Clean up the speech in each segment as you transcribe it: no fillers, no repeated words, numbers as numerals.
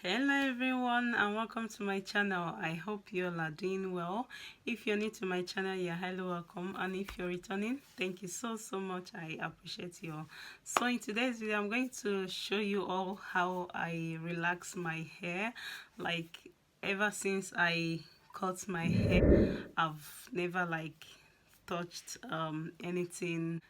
Hello everyone and welcome to my channel. I hope you all are doing well. If you're new to my channel, you're highly welcome, and if you're returning, thank you so much. I appreciate you all. So in today's video, I'm going to show you all how I relax my hair. Like, ever since I cut my hair, I've never touched anything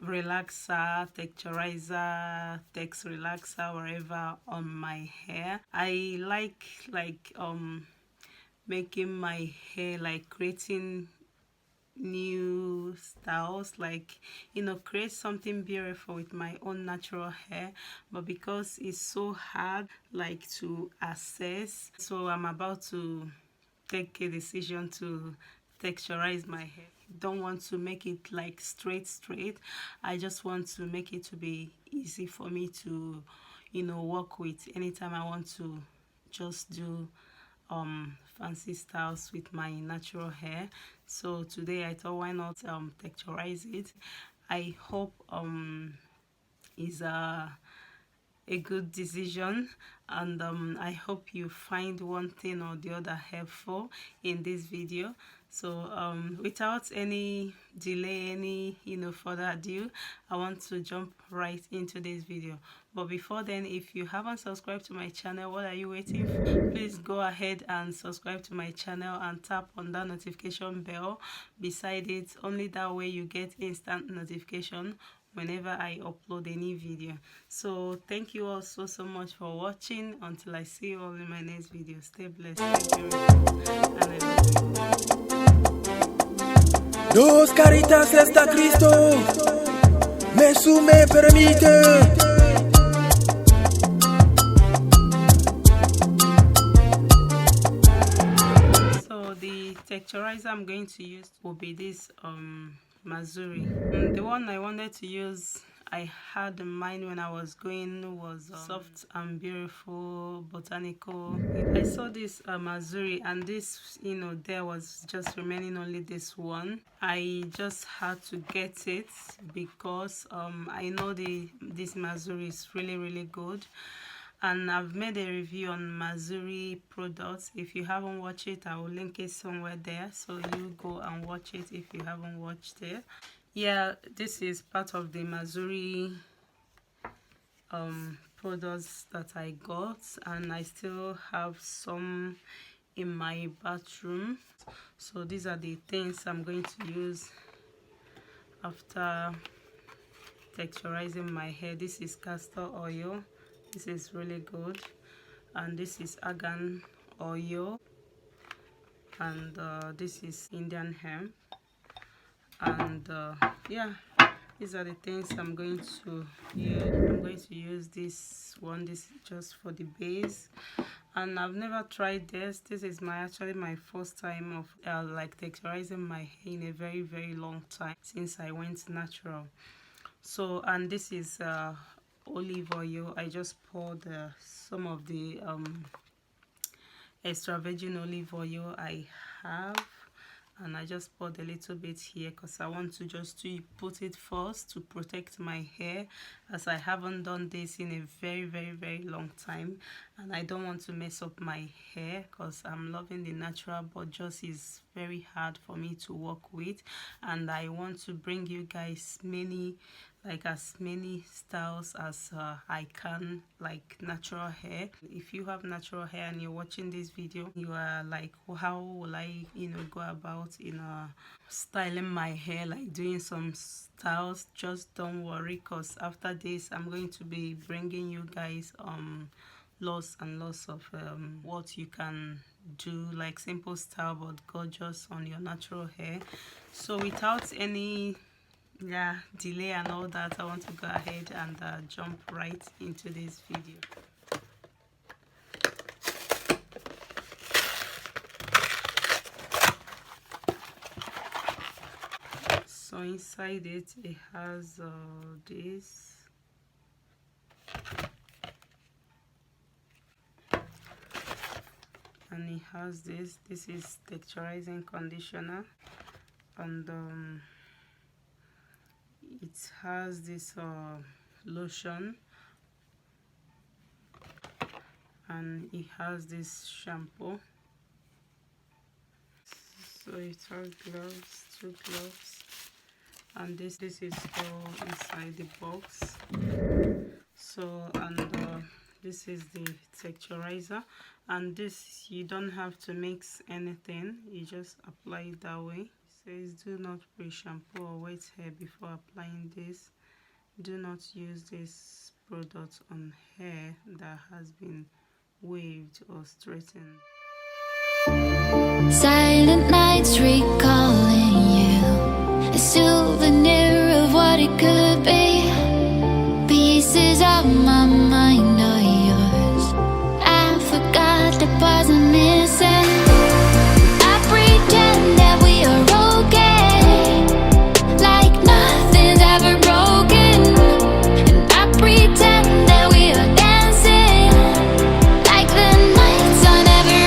relaxer, texturizer, text relaxer, wherever on my hair. I like making my hair, like creating new styles, like, you know, create something beautiful with my own natural hair. But because it's so hard like to access, so I'm about to take a decision to texturize my hair. Don't want to make it like straight. I just want to make it to be easy for me to, you know, work with anytime I want to just do fancy styles with my natural hair. So today I thought, why not texturize it. I hope is a good decision, and I hope you find one thing or the other helpful in this video. So without any delay, any further ado, I want to jump right into this video. But before then, if you haven't subscribed to my channel, what are you waiting for? Please go ahead and subscribe to my channel and tap on that notification bell beside it. Only that way you get instant notification whenever I upload a new video. So thank you all so much for watching. Until I see you all in my next video, stay blessed, stay beautiful, and I love you. Dos caritas está Cristo, me sume permite. So the texturizer I'm going to use will be this Mazuri. The one I wanted to use, I had in mind when I was going, was soft and beautiful botanical. I saw this Mazuri, and this, you know, there was just remaining only this one. I just had to get it because I know this Mazuri is really good. And I've made a review on Mazuri products. If you haven't watched it, I will link it somewhere there, so you go and watch it if you haven't watched it. Yeah, this is part of the Mazuri products that I got, and I still have some in my bathroom. So these are the things I'm going to use after texturizing my hair. This is castor oil. This is really good. And this is argan oil, and this is Indian hemp. And yeah, these are the things I'm going to use. I'm going to use this one. This is just for the base, and I've never tried this. This is actually my first time of like texturizing my hair in a very long time since I went natural. So, and this is olive oil. I just poured some of the extra virgin olive oil I have, and I just poured a little bit here because I want to just put it first to protect my hair, as I haven't done this in a very long time, and I don't want to mess up my hair because I'm loving the natural, but just is very hard for me to work with, and I want to bring you guys as many styles as I can, like natural hair. If you have natural hair and you're watching this video, you are like, how will I, you know, go about styling my hair, like doing some styles? Just don't worry, because after this I'm going to be bringing you guys lots and lots of what you can do, like simple style but gorgeous on your natural hair. So without any delay and all that, I want to go ahead and jump right into this video. So inside it has this, and it has this is texturizing conditioner, and it has this lotion, and it has this shampoo. So it has gloves, 2 gloves, and this is all inside the box. So and this is the texturizer, and this you don't have to mix anything, you just apply it that way. It says do not pre-shampoo or wet hair before applying this. Do not use this product on hair that has been waved or straightened. Silent nights recalling you, a souvenir of what it could be. Pieces of my mind are yours. I forgot the parts I'm missing. I pretend that we are okay, like nothing's ever broken. And I pretend that we are dancing, like the nights are never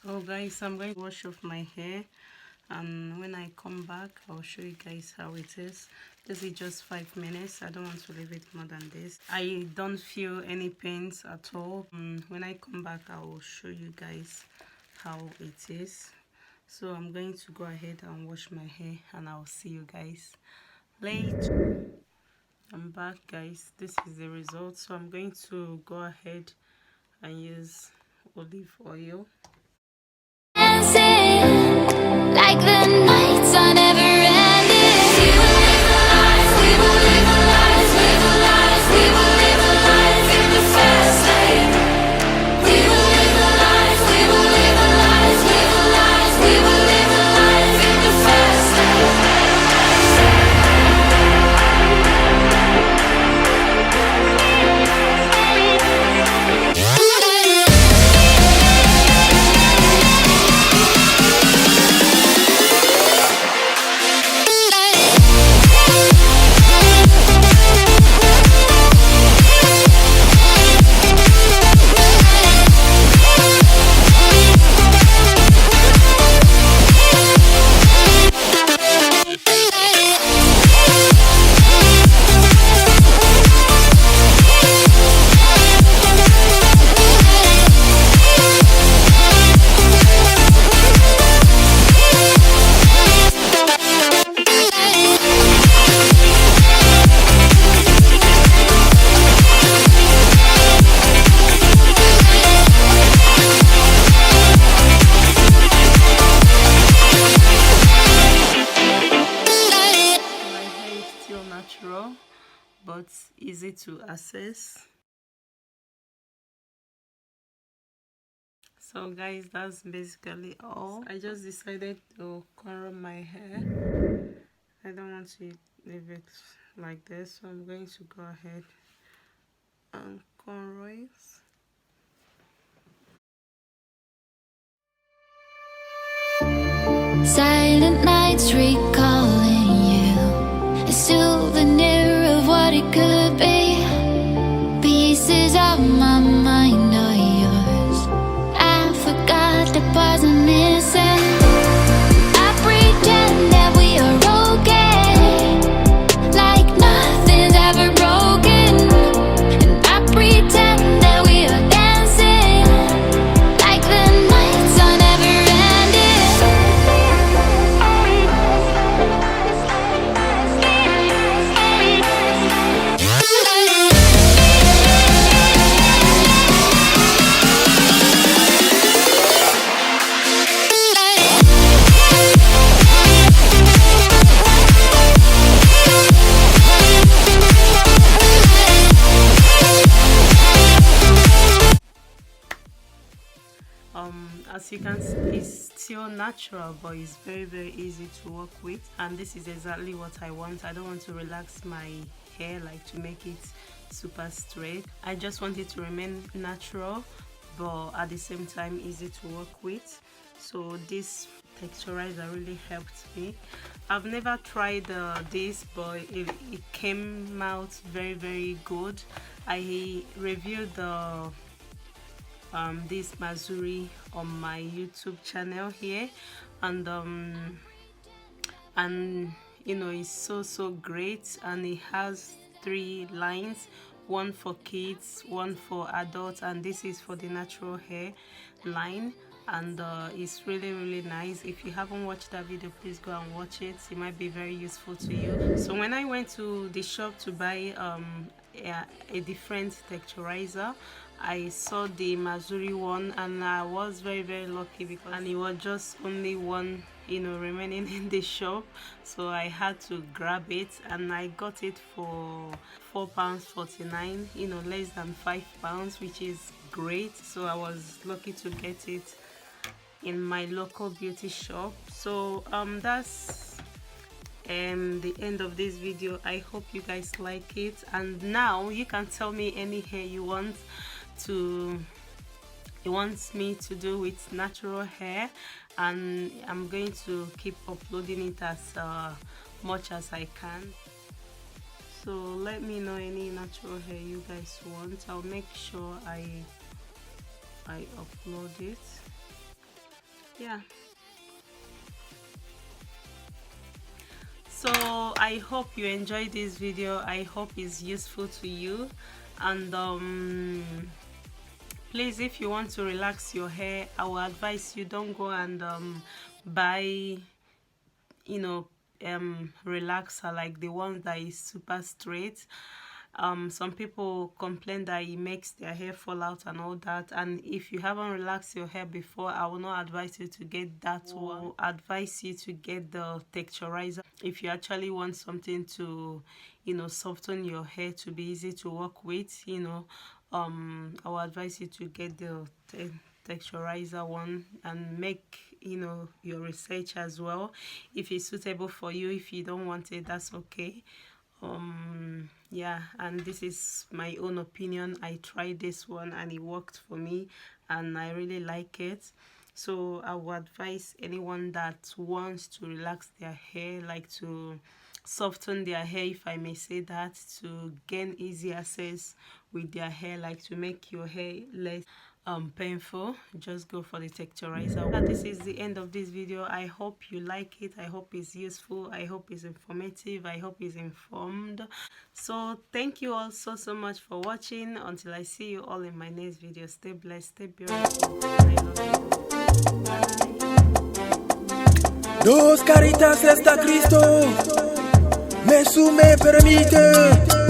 So guys, I'm going to wash off my hair, and when I come back I'll show you guys how it is. This is just 5 minutes. I don't want to leave it more than this. I don't feel any pains at all. When I come back I will show you guys how it is. So I'm going to go ahead and wash my hair, and I'll see you guys later. I'm back guys. This is the result. So I'm going to go ahead and use olive oil. like the nights are never ending. We will live a life, we will live a life, live a life, we will live a life in the fast lane. We will live a life, we will live a life, live a life, we will live a life in the fast lane. But easy to access. So guys, that's basically all. I just decided to cornrow my hair. I don't want to leave it like this, so I'm going to go ahead and cornrow it. Silent nights recalling you, a souvenir of what it could be. Pieces of my mind are yours. I forgot the parts I'm missing. I pretend that we are okay, like nothing's ever broken. And I pretend that we are dancing, like the nights are never ending. you can see, it's still natural, but it's very easy to work with, and this is exactly what I want. I don't want to relax my hair, like to make it super straight. I just want it to remain natural, but at the same time easy to work with. So this texturizer really helped me. I've never tried this, but it came out very good. I reviewed the this Mazuri on my YouTube channel here, and you know, it's so great, and it has 3 lines, one for kids, one for adults, and this is for the natural hair line. And it's really nice. If you haven't watched that video, please go and watch it. It might be very useful to you. So when I went to the shop to buy a different texturizer, I saw the Mazuri one, and I was very lucky because it was just only one, you know, remaining in the shop, so I had to grab it, and I got it for £4.49, you know, less than £5, which is great. So I was lucky to get it in my local beauty shop. So that's the end of this video. I hope you guys like it, and now you can tell me any hair you want me to do with natural hair, and I'm going to keep uploading it as much as I can. So let me know any natural hair you guys want. I'll make sure I upload it. Yeah, so I hope you enjoyed this video. I hope it's useful to you, and please, if you want to relax your hair, I will advise you, don't go and buy, you know, relaxer like the one that is super straight. Some people complain that it makes their hair fall out and all that, and if you haven't relaxed your hair before, I will not advise you to get that one. I advise you to get the texturizer if you actually want something to, you know, soften your hair to be easy to work with, you know. I will advise you to get the texturizer one and make, you know, your research as well if it's suitable for you. If you don't want it, that's okay. Yeah, and this is my own opinion. I tried this one and it worked for me, and I really like it. So I would advise anyone that wants to relax their hair, like to soften their hair, if I may say that, to gain easy access with their hair, like to make your hair less painful, just go for the texturizer. But this is the end of this video. I hope you like it. I hope it's useful. I hope it's informative. I hope it's informed. So thank you all so much for watching. Until I see you all in my next video, stay blessed, stay beautiful, and I love you. Bye. Dos caritas resta Cristo, me sume permite.